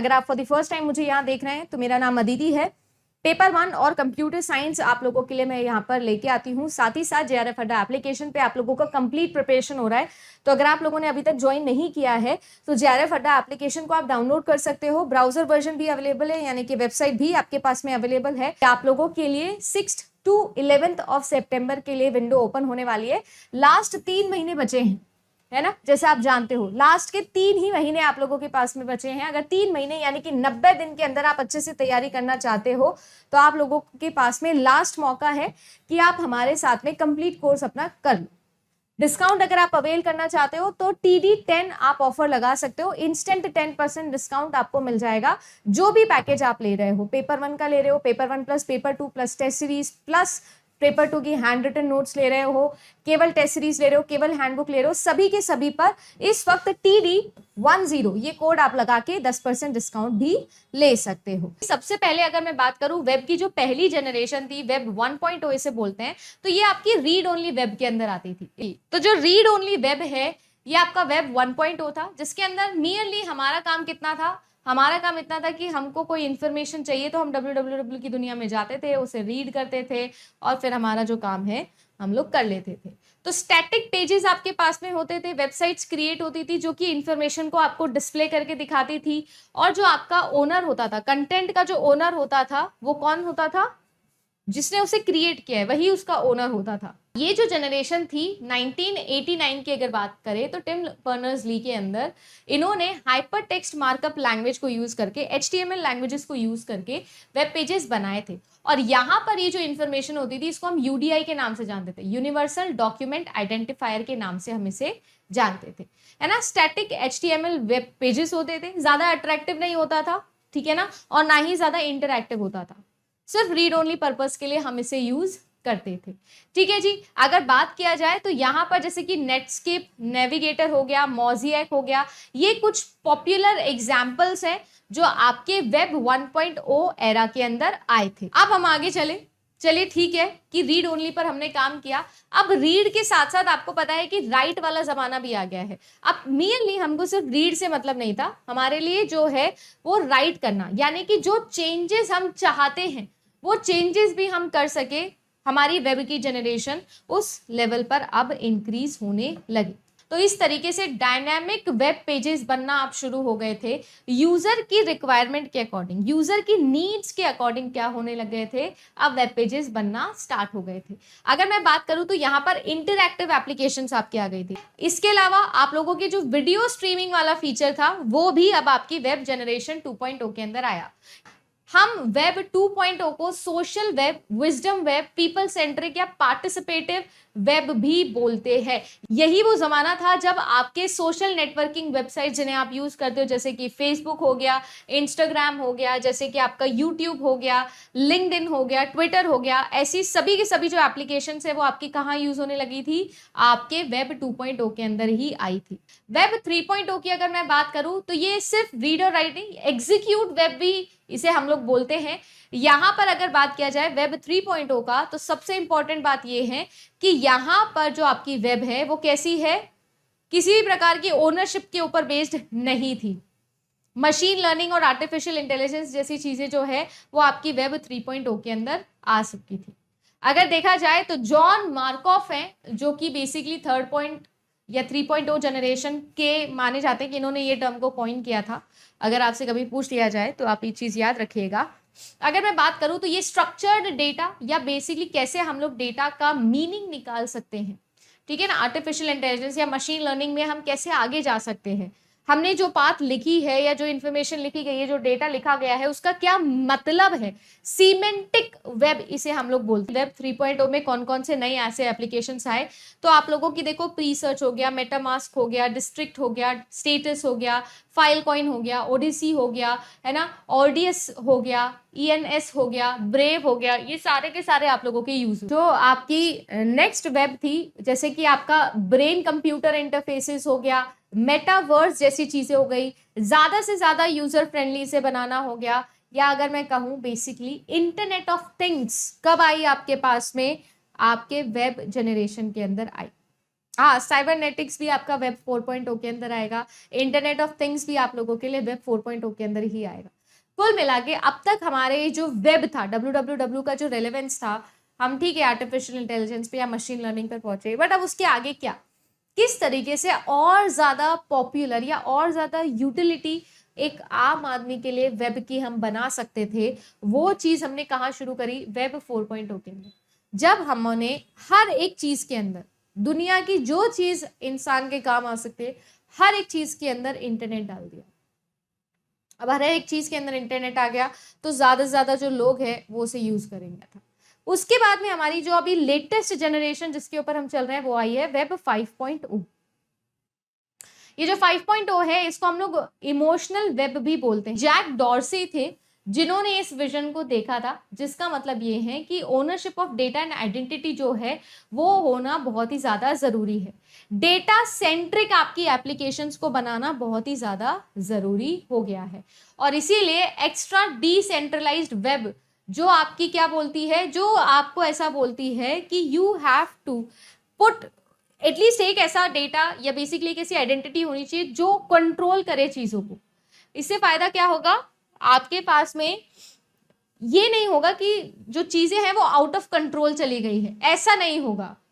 अगर आप for the first time मुझे यहाँ देख रहे हैं तो मेरा नाम अदिति है। पेपर 1 और कंप्यूटर साइंस आप लोगों के लिए मैं यहाँ पर लेके आती हूँ। साथ ही साथ जेआरएफ अड्डा एप्लीकेशन पे आप लोगों का कंप्लीट प्रिपरेशन हो रहा है। तो अगर आप लोगों ने अभी तक ज्वाइन नहीं किया है तो जेआरएफ अड्डा एप्लीकेशन को आप डाउनलोड कर सकते हो। ब्राउजर वर्जन भी अवेलेबल है, यानी कि वेबसाइट भी आपके पास में अवेलेबल है। आप लोगों के लिए 6 to 11 ऑफ सितंबर के लिए विंडो ओपन होने वाली है। लास्ट 3 महीने बचे हैं, है ना, जैसे आप जानते हो लास्ट के 3 ही महीने आप लोगों के पास में बचे हैं। अगर 3 महीने यानी कि 90 दिन के अंदर आप अच्छे से तैयारी करना चाहते हो तो आप लोगों के पास में लास्ट मौका है कि आप हमारे साथ में कंप्लीट कोर्स अपना कर लो। डिस्काउंट अगर आप अवेल करना चाहते हो तो TD10 आप ऑफर लगा सकते हो। इंस्टेंट 10% डिस्काउंट आपको मिल जाएगा जो भी पैकेज आप ले रहे हो। पेपर 1 का ले रहे हो, paper 1 plus paper 2 plus test series plus paper 2 की हैंड रिटन नोट्स ले रहे हो, केवल टेस्ट सीरीज ले रहे हो, केवल हैंडबुक ले रहे हो, सभी के सभी पर इस वक्त TD10 ये कोड आप लगा के 10% डिस्काउंट भी ले सकते हो। सबसे पहले अगर मैं बात करूं वेब की जो पहली जनरेशन थी, वेब 1.0 इसे बोलते हैं, तो ये आपकी रीड ओनली वेब के अंदर आती थी। तो जो रीड ओनली वेब है ये आपका वेब 1.0 था, जिसके अंदर नियरली हमारा काम कितना था, हमारा काम इतना था कि हमको कोई इन्फॉर्मेशन चाहिए तो हम www की दुनिया में जाते थे, उसे रीड करते थे और फिर हमारा जो काम है हम लोग कर लेते थे। तो स्टैटिक पेजेस आपके पास में होते थे, वेबसाइट्स क्रिएट होती थी जो कि इन्फॉर्मेशन को आपको डिस्प्ले करके दिखाती थी, और जो आपका ओनर होता था, कंटेंट का जो ओनर होता था वो कौन होता था, जिसने उसे क्रिएट किया है वही उसका ओनर होता था। ये जो जनरेशन थी 1989 की अगर बात करें तो टिम बर्नर्स-ली के अंदर इन्होंने हाइपर टेक्स्ट मार्कअप लैंग्वेज को यूज करके, HTML लैंग्वेजेस को यूज करके वेब पेजेस बनाए थे। और यहाँ पर ये जो इन्फॉर्मेशन होती थी इसको हम UDI के नाम से जानते थे, यूनिवर्सल डॉक्यूमेंट आइडेंटिफायर के नाम से हम इसे जानते थे, है ना। स्टैटिक HTML वेब पेजेस होते थे, ज्यादा अट्रैक्टिव नहीं होता था, ठीक है ना, और ना ही ज्यादा इंटरैक्टिव होता था, सिर्फ रीड ओनली पर्पस के लिए हम इसे यूज करते थे, ठीक है जी। अगर बात किया जाए तो यहाँ पर जैसे कि नेटस्केप, नेविगेटर हो गया, मोज़ेक हो गया, ये कुछ पॉपुलर एग्जाम्पल्स हैं जो आपके वेब 1.0 एरा के अंदर आए थे। अब हम आगे चलिए ठीक है कि रीड ओनली पर हमने काम किया। अब रीड के साथ साथ आपको पता है कि राइट वाला जमाना भी आ गया है। अब मेनली हमको सिर्फ रीड से मतलब नहीं था, हमारे लिए जो है वो राइट करना, यानी कि जो चेंजेस हम चाहते हैं वो चेंजेस भी हम कर सके। हमारी वेब की जनरेशन उस लेवल पर अब इंक्रीज होने लगी। तो इस तरीके से डायनामिक वेब पेजेस बनना आप शुरू हो गए थे, यूजर की रिक्वायरमेंट के अकॉर्डिंग, यूजर की नीड्स के अकॉर्डिंग क्या होने लग गए थे, अब वेब पेजेस बनना स्टार्ट हो गए थे। अगर मैं बात करूं तो यहाँ पर इंटरैक्टिव एप्लीकेशंस आपकी आ गई थी। इसके अलावा आप लोगों के जो वीडियो स्ट्रीमिंग वाला फीचर था वो भी अब आपकी वेब जनरेशन 2.0 के अंदर आया। हम वेब 2.0 को social web, wisdom web, people centric या पार्टिसिपेटिव वेब भी बोलते हैं। यही वो जमाना था जब आपके सोशल नेटवर्किंग वेबसाइट जिन्हें आप यूज करते हो, जैसे कि फेसबुक हो गया, इंस्टाग्राम हो गया, जैसे कि आपका यूट्यूब हो गया, लिंक्डइन हो गया, ट्विटर हो गया, ऐसी सभी के सभी जो एप्लीकेशन है वो आपकी कहाँ यूज होने लगी थी, आपके वेब 2.0 के अंदर ही आई थी। वेब 3.0 की अगर मैं बात करूं तो ये सिर्फ रीड और राइटिंग, एग्जीक्यूट वेब भी इसे हम लोग बोलते हैं। यहां पर अगर बात किया जाए वेब 3.0 का तो सबसे इंपॉर्टेंट बात यह है कि यहां पर जो आपकी वेब है वो कैसी है, किसी भी प्रकार की ओनरशिप के ऊपर बेस्ड नहीं थी। मशीन लर्निंग और आर्टिफिशियल इंटेलिजेंस जैसी चीजें जो है वो आपकी वेब 3.0 के अंदर आ चुकी थी। अगर देखा जाए तो जॉन मार्कॉफ हैं जो कि बेसिकली 3.0 जनरेशन के माने जाते हैं कि इन्होंने ये टर्म को कॉइन किया था। अगर आपसे कभी पूछ लिया जाए तो आप ये चीज याद रखिएगा। अगर मैं बात करूं तो ये स्ट्रक्चर्ड डेटा या बेसिकली कैसे हम लोग डेटा का मीनिंग निकाल सकते हैं, ठीक है ना, आर्टिफिशियल इंटेलिजेंस या मशीन लर्निंग में हम कैसे आगे जा सकते हैं, हमने जो पाथ लिखी है या जो इन्फॉर्मेशन लिखी गई है, जो डेटा लिखा गया है उसका क्या मतलब है, सीमेंटिक वेब इसे हम लोग बोलते हैं। वेब 3.0 में कौन कौन से नए ऐसे एप्लीकेशंस आए तो आप लोगों की देखो प्री सर्च हो गया, मेटामास्क हो गया, डिस्ट्रिक्ट हो गया, स्टेटस हो गया, फाइल कॉइन हो गया, ओडिसी हो गया, है ना, ऑर्डियस हो गया, ENS हो गया, ब्रेव हो गया, ये सारे के सारे आप लोगों के यूज। जो आपकी नेक्स्ट वेब थी जैसे कि आपका ब्रेन कंप्यूटर इंटरफेसेस हो गया, मेटावर्स जैसी चीजें हो गई, ज्यादा से ज्यादा यूजर फ्रेंडली से बनाना हो गया, या अगर मैं कहूं बेसिकली इंटरनेट ऑफ थिंग्स कब आई आपके पास में, आपके वेब जनरेशन के अंदर आई। हाँ, साइबरनेटिक्स भी आपका वेब 4.0 के अंदर आएगा, इंटरनेट ऑफ थिंग्स भी आप लोगों के लिए वेब 4.0 के अंदर ही आएगा। कुल मिला के अब तक हमारे जो वेब था, www का जो रेलेवेंस था, हम ठीक है आर्टिफिशियल इंटेलिजेंस पे या मशीन लर्निंग पर पहुंचे, बट अब उसके आगे क्या, किस तरीके से और ज्यादा पॉपुलर या और ज्यादा यूटिलिटी एक आम आदमी के लिए वेब की हम बना सकते थे, वो चीज हमने कहाँ शुरू करी, वेब 4.0 के अंदर। जब हमने हर एक चीज के अंदर, दुनिया की जो चीज इंसान के काम आ सकते, हर एक चीज के अंदर इंटरनेट डाल दिया। अब हर एक चीज के अंदर इंटरनेट आ गया तो ज्यादा से ज्यादा जो लोग हैं वो उसे यूज करेंगे था। उसके बाद में हमारी जो अभी लेटेस्ट जनरेशन जिसके ऊपर हम चल रहे हैं वो आई है वेब 5.0। ये जो 5.0 है इसको हम लोग इमोशनल वेब भी बोलते हैं। जैक डॉर्सी थे जिन्होंने इस विजन को देखा था, जिसका मतलब ये है कि ownership of data and identity जो है वो होना बहुत ही ज्यादा जरूरी है। डेटा सेंट्रिक आपकी एप्लीकेशंस को बनाना बहुत ही ज्यादा जरूरी हो गया है, और इसीलिए एक्स्ट्रा डिसेंट्रलाइज्ड वेब जो आपकी क्या बोलती है, जो आपको ऐसा बोलती है कि you have to put at least एक ऐसा डेटा या बेसिकली एक ऐसी आइडेंटिटी होनी चाहिए जो कंट्रोल करे चीजों को। इससे फायदा क्या होगा, आपके पास में ये नहीं होगा कि जो चीजें हैं वो आउट ऑफ कंट्रोल चली गई है, ऐसा नहीं होगा।